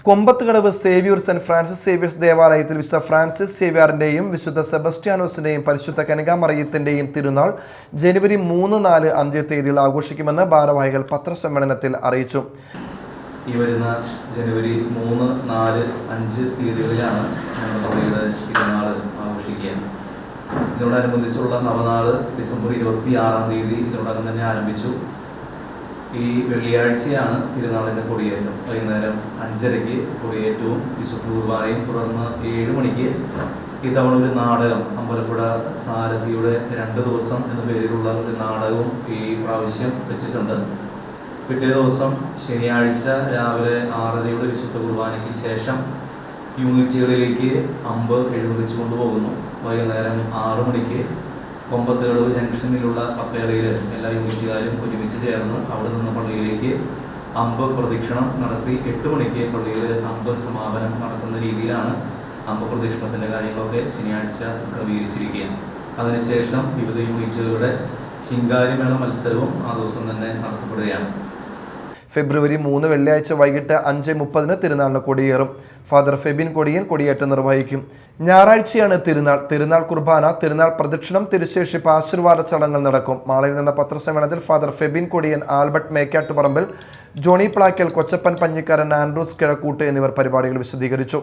Kombathukadavu സേവ്യൂർ saint Francis Xavier's ദേവാലയത്തിൽ വിശുദ്ധ Francis സേവ്യറിന്റെയും വിശുദ്ധ സെബസ്റ്റ്യാനോസിന്റെയും പരിശുദ്ധ കന്യകാമറിയത്തിന്റെയും തിരുനാൾ ജനുവരി 3, 4, 5 തീയതികൾ ആഘോഷിക്കുമെന്ന് ഭാരവാഹികൾ പത്രസമ്മേളനത്തിൽ അറിയിച്ചു. ഈ വരുന്ന ജനുവരി 3, 4, 5 തീയതികളിലാണ് പള്ളിയുടെ തിരുനാൾ ആഘോഷിക്കുക. ഇതിനോടനുബന്ധിച്ചുള്ള നവനാൾ ഡിസംബർ 26 തീയതി ഇതിനോടകം തന്നെ ആരംഭിച്ചു. ഈ വെള്ളിയാഴ്ചയാണ് തിരുനാളിൻ്റെ കൊടിയേറ്റം. വൈകുന്നേരം 5:30 കൊടിയേറ്റവും വിശുദ്ധ കുർബാനയും തുടർന്ന് 7 മണിക്ക് ഇത്തവണ ഒരു നാടകം, അമ്പലപ്പുഴ സാരഥിയുടെ 2 ദിവസം എന്ന പേരിലുള്ള ഒരു നാടകവും ഈ പ്രാവശ്യം വെച്ചിട്ടുണ്ട്. പിറ്റേ ദിവസം ശനിയാഴ്ച രാവിലെ 6:30 വിശുദ്ധ കുർബാനയ്ക്ക് ശേഷം യൂണിറ്റുകളിലേക്ക് അമ്പ് എഴുന്നള്ളിച്ചു കൊണ്ടുപോകുന്നു. വൈകുന്നേരം 6 മണിക്ക് കൊമ്പത്തുകടവ് ജംഗ്ഷനിലുള്ള കപ്പേളയിൽ എല്ലാ യൂണിറ്റുകാരും ഒരുമിച്ച് ചേർന്ന് അവിടെ നിന്ന് പള്ളിയിലേക്ക് അമ്പ് പ്രദക്ഷിണം നടത്തി 8 മണിക്ക് പള്ളിയിൽ അമ്പ് സമാപനം നടത്തുന്ന രീതിയിലാണ് അമ്പ് പ്രദക്ഷിണത്തിൻ്റെ കാര്യങ്ങളൊക്കെ ശനിയാഴ്ച ക്രമീകരിച്ചിരിക്കുകയാണ്. അതിനുശേഷം വിവിധ യൂണിറ്റുകളുടെ ശിങ്കാരിമേള മത്സരവും ആ ദിവസം തന്നെ നടത്തപ്പെടുകയാണ്. ഫെബ്രുവരി 3 വെള്ളിയാഴ്ച വൈകിട്ട് 5:30 തിരുനാളിന് കൊടിയേറും. ഫാദർ ഫെബിൻ കൊടിയൻ കൊടിയേറ്റം നിർവഹിക്കും. ഞായറാഴ്ചയാണ് തിരുനാൾ കുർബാന, തിരുനാൾ പ്രദക്ഷിണം, തിരുശേഷിപ്പ്, ആശീർവാദ ചടങ്ങുകൾ നടക്കും. മാളയിൽ നിന്ന പത്രസമ്മേളനത്തിൽ father Febin Kodiyan, Albert Mekkattuparambil, Johnny Plackal, Kochappan Panjikkaran, Andrews Kizhakkoot എന്നിവർ പരിപാടികൾ വിശദീകരിച്ചു.